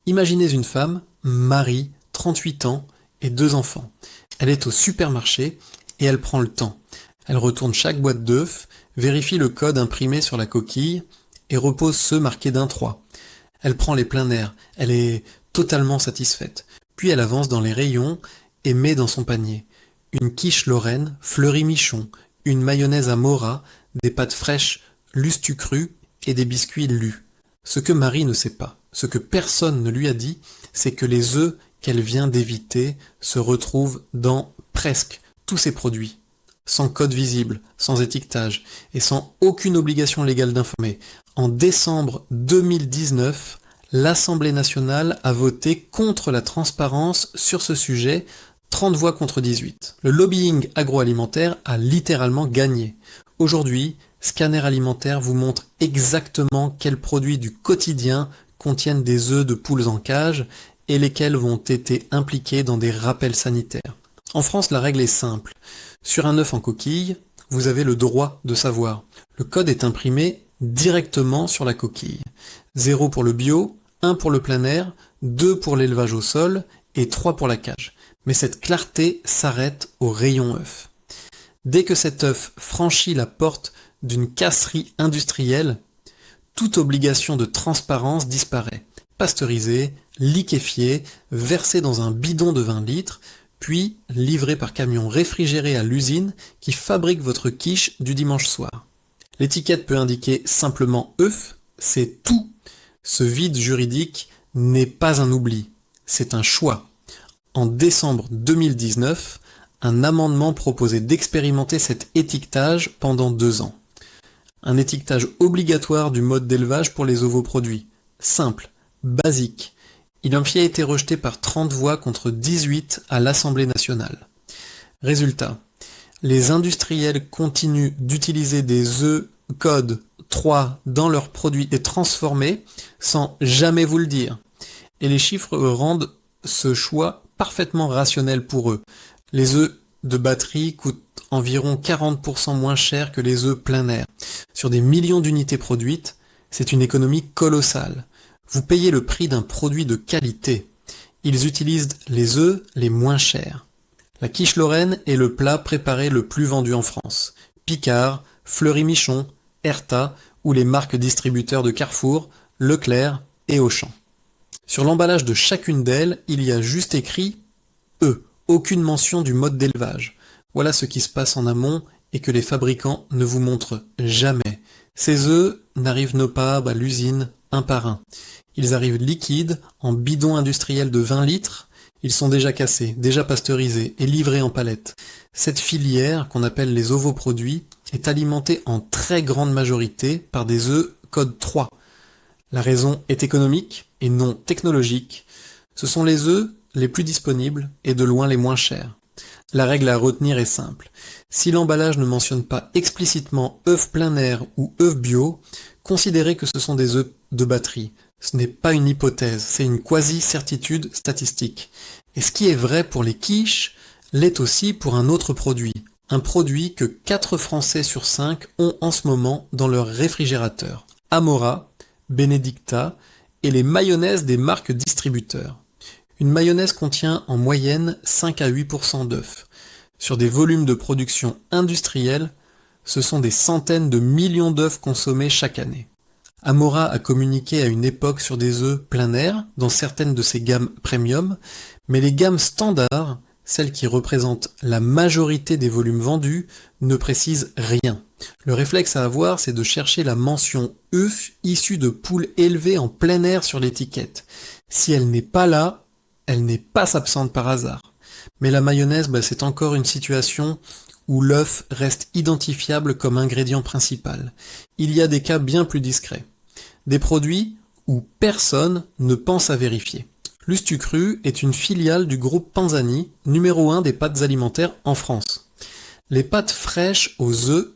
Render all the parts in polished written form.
Imaginez une femme, Marie, 38 ans et 2 enfants. Elle est au supermarché et elle prend le temps. Elle retourne chaque boîte d'œufs, vérifie le code imprimé sur la coquille et repose ceux marqués d'1-3. Elle prend les pleins airs, elle est totalement satisfaite. Puis elle avance dans les rayons et met dans son panier une quiche Lorraine fleurie-michon, une mayonnaise à Mora, des pâtes fraîches Lustucru et des biscuits Lu. Ce que Marie ne sait pas, ce que personne ne lui a dit, c'est que les œufs qu'elle vient d'éviter se retrouvent dans presque tous ses produits, sans code visible, sans étiquetage et sans aucune obligation légale d'informer. En décembre 2019, l'Assemblée nationale a voté contre la transparence sur ce sujet, 30 voix contre 18. Le lobbying agroalimentaire a littéralement gagné. Aujourd'hui, Scanner Alimentaire vous montre exactement quels produits du quotidien contiennent des œufs de poules en cage et lesquels vont été impliqués dans des rappels sanitaires. En France, la règle est simple. Sur un œuf en coquille, vous avez le droit de savoir. Le code est imprimé directement sur la coquille. 0 pour le bio, 1 pour le plein air, 2 pour l'élevage au sol et 3 pour la cage. Mais cette clarté s'arrête au rayon œuf. Dès que cet œuf franchit la porte d'une casserie industrielle, toute obligation de transparence disparaît. Pasteurisé, liquéfié, versé dans un bidon de 20 litres, puis livré par camion réfrigéré à l'usine qui fabrique votre quiche du dimanche soir. L'étiquette peut indiquer simplement œuf, c'est tout. Ce vide juridique n'est pas un oubli, c'est un choix. En décembre 2019, un amendement proposait d'expérimenter cet étiquetage pendant 2 ans. Un étiquetage obligatoire du mode d'élevage pour les ovoproduits. Simple, basique. Il a été rejeté par 30 voix contre 18 à l'Assemblée nationale. Résultat, les industriels continuent d'utiliser des œufs code 3 dans leurs produits et transformés sans jamais vous le dire. Et les chiffres rendent ce choix parfaitement rationnel pour eux. Les œufs de batterie coûtent environ 40% moins cher que les œufs plein air. Sur des millions d'unités produites, c'est une économie colossale. Vous payez le prix d'un produit de qualité. Ils utilisent les œufs les moins chers. La quiche Lorraine est le plat préparé le plus vendu en France. Picard, Fleury-Michon, Erta ou les marques distributeurs de Carrefour, Leclerc et Auchan. Sur l'emballage de chacune d'elles, il y a juste écrit « E », aucune mention du mode d'élevage. Voilà ce qui se passe en amont et que les fabricants ne vous montrent jamais. Ces œufs n'arrivent pas à l'usine un par un. Ils arrivent liquides, en bidons industriels de 20 litres. Ils sont déjà cassés, déjà pasteurisés et livrés en palettes. Cette filière, qu'on appelle les ovoproduits, est alimentée en très grande majorité par des œufs code 3. La raison est économique et non technologique. Ce sont les œufs les plus disponibles et de loin les moins chers. La règle à retenir est simple. Si l'emballage ne mentionne pas explicitement œufs plein air ou œufs bio, considérez que ce sont des œufs de batterie. Ce n'est pas une hypothèse, c'est une quasi-certitude statistique. Et ce qui est vrai pour les quiches, l'est aussi pour un autre produit. Un produit que 4 Français sur 5 ont en ce moment dans leur réfrigérateur. Amora, Benedicta et les mayonnaises des marques distributeurs. Une mayonnaise contient en moyenne 5 à 8% d'œufs. Sur des volumes de production industrielle, ce sont des centaines de millions d'œufs consommés chaque année. Amora a communiqué à une époque sur des œufs plein air dans certaines de ses gammes premium, mais les gammes standards, celles qui représentent la majorité des volumes vendus, ne précisent rien. Le réflexe à avoir, c'est de chercher la mention œuf issue de poules élevées en plein air sur l'étiquette. Si elle n'est pas là, elle n'est pas absente par hasard. Mais la mayonnaise, c'est encore une situation où l'œuf reste identifiable comme ingrédient principal. Il y a des cas bien plus discrets. Des produits où personne ne pense à vérifier. Lustucru est une filiale du groupe Panzani, numéro 1 des pâtes alimentaires en France. Les pâtes fraîches aux œufs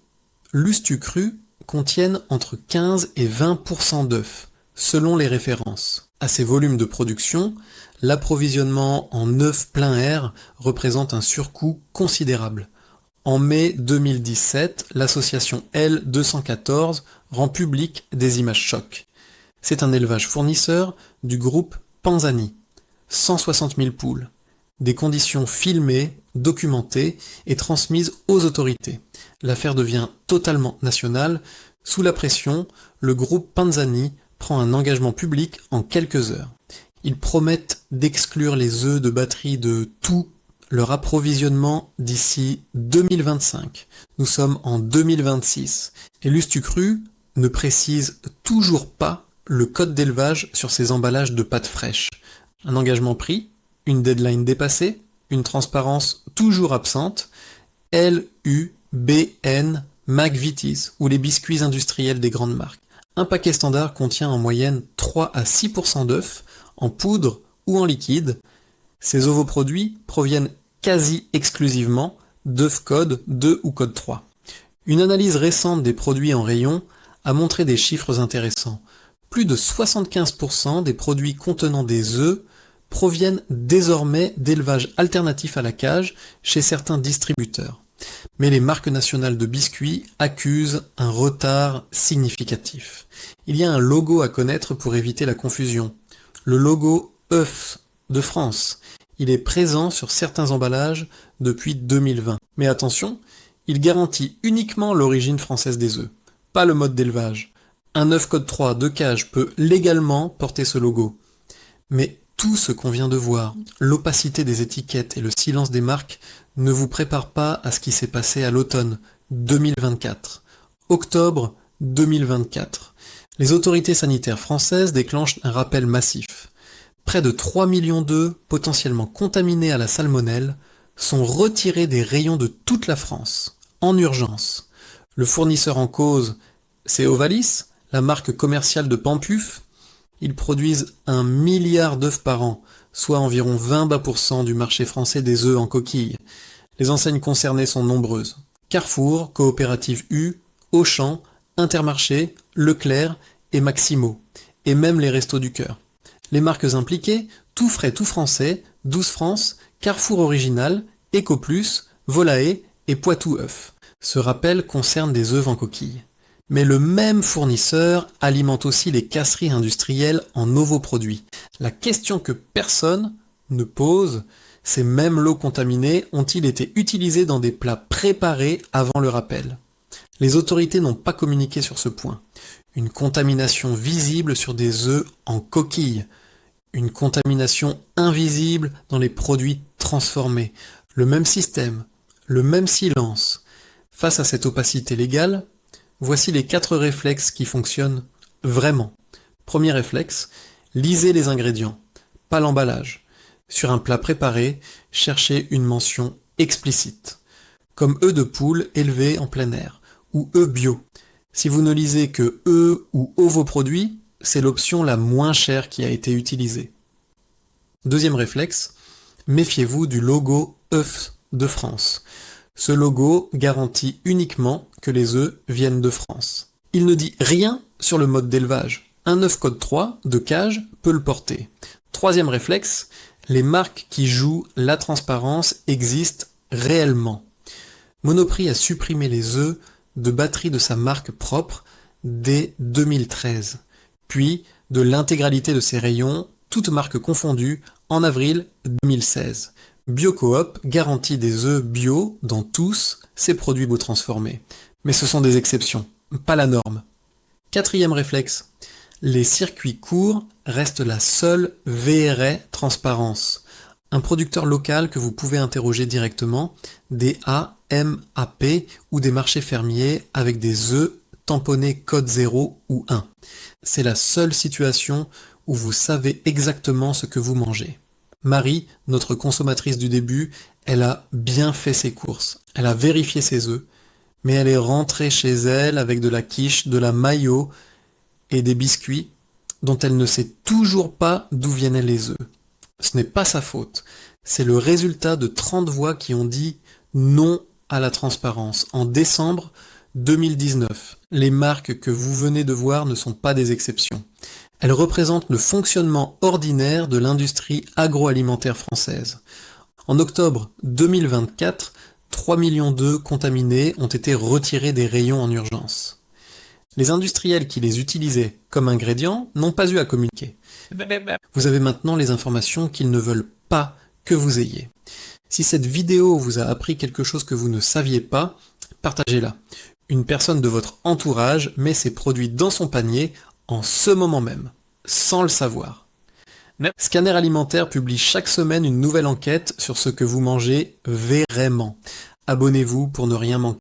Lustucru contiennent entre 15 et 20% d'œufs, selon les références. À ces volumes de production, l'approvisionnement en œufs plein air représente un surcoût considérable. En mai 2017, l'association L214 rend public des images chocs. C'est un élevage fournisseur du groupe Panzani, 160 000 poules. Des conditions filmées, documentées et transmises aux autorités. L'affaire devient totalement nationale. Sous la pression, le groupe Panzani prend un engagement public en quelques heures. Ils promettent d'exclure les œufs de batterie de tout leur approvisionnement d'ici 2025. Nous sommes en 2026. Et Lustucru ne précise toujours pas le code d'élevage sur ses emballages de pâtes fraîches. Un engagement pris, une deadline dépassée, une transparence toujours absente, LUBN McVitie's ou les biscuits industriels des grandes marques. Un paquet standard contient en moyenne 3 à 6% d'œufs, en poudre ou en liquide. Ces ovoproduits proviennent quasi exclusivement d'œufs code 2 ou code 3. Une analyse récente des produits en rayon a montré des chiffres intéressants. Plus de 75% des produits contenant des œufs proviennent désormais d'élevages alternatifs à la cage chez certains distributeurs. Mais les marques nationales de biscuits accusent un retard significatif. Il y a un logo à connaître pour éviter la confusion. Le logo œuf de France. Il est présent sur certains emballages depuis 2020. Mais attention, il garantit uniquement l'origine française des œufs, pas le mode d'élevage. Un œuf code 3 de cage peut légalement porter ce logo. Mais tout ce qu'on vient de voir, l'opacité des étiquettes et le silence des marques ne vous préparent pas à ce qui s'est passé à l'automne 2024. Octobre 2024. Les autorités sanitaires françaises déclenchent un rappel massif. Près de 3 millions d'œufs potentiellement contaminés à la salmonelle sont retirés des rayons de toute la France, en urgence. Le fournisseur en cause, c'est Ovalis, la marque commerciale de Pampuf. Ils produisent 1 milliard d'œufs par an, soit environ 20% du marché français des œufs en coquille. Les enseignes concernées sont nombreuses. Carrefour, Coopérative U, Auchan, Intermarché, Leclerc et Maximo. Et même les Restos du Cœur. Les marques impliquées, Tout Frais Tout Français, 12 France, Carrefour Original, Ecoplus, Volae et Poitou œufs. Ce rappel concerne des œufs en coquille. Mais le même fournisseur alimente aussi les casseries industrielles en ovoproduits. La question que personne ne pose, ces mêmes lots contaminés ont-ils été utilisés dans des plats préparés avant le rappel? Les autorités n'ont pas communiqué sur ce point. Une contamination visible sur des œufs en coquille. Une contamination invisible dans les produits transformés. Le même système, le même silence. Face à cette opacité légale, voici les 4 réflexes qui fonctionnent vraiment. Premier réflexe, lisez les ingrédients, pas l'emballage. Sur un plat préparé, cherchez une mention explicite, comme œufs de poule élevés en plein air, ou œufs bio. Si vous ne lisez que œufs ou ovoproduits, c'est l'option la moins chère qui a été utilisée. Deuxième réflexe, méfiez-vous du logo œuf de France. Ce logo garantit uniquement que les œufs viennent de France. Il ne dit rien sur le mode d'élevage. Un œuf code 3 de cage peut le porter. Troisième réflexe, les marques qui jouent la transparence existent réellement. Monoprix a supprimé les œufs de batterie de sa marque propre dès 2013, puis de l'intégralité de ses rayons, toutes marques confondues, en avril 2016. Biocoop garantit des œufs bio dans tous ses produits biotransformés. Mais ce sont des exceptions, pas la norme. Quatrième réflexe, les circuits courts restent la seule vraie transparence. Un producteur local que vous pouvez interroger directement, des AMAP ou des marchés fermiers avec des œufs tamponnés code 0 ou 1. C'est la seule situation où vous savez exactement ce que vous mangez. Marie, notre consommatrice du début, elle a bien fait ses courses. Elle a vérifié ses œufs, mais elle est rentrée chez elle avec de la quiche, de la mayo et des biscuits dont elle ne sait toujours pas d'où venaient les œufs. Ce n'est pas sa faute. C'est le résultat de 30 voix qui ont dit non à la transparence en décembre 2019. Les marques que vous venez de voir ne sont pas des exceptions. Elles représentent le fonctionnement ordinaire de l'industrie agroalimentaire française. En octobre 2024, 3 millions d'œufs contaminés ont été retirés des rayons en urgence. Les industriels qui les utilisaient comme ingrédients n'ont pas eu à communiquer. Vous avez maintenant les informations qu'ils ne veulent pas que vous ayez. Si cette vidéo vous a appris quelque chose que vous ne saviez pas, partagez-la. Une personne de votre entourage met ses produits dans son panier en ce moment même, sans le savoir. Scanner Alimentaire publie chaque semaine une nouvelle enquête sur ce que vous mangez vraiment. Abonnez-vous pour ne rien manquer.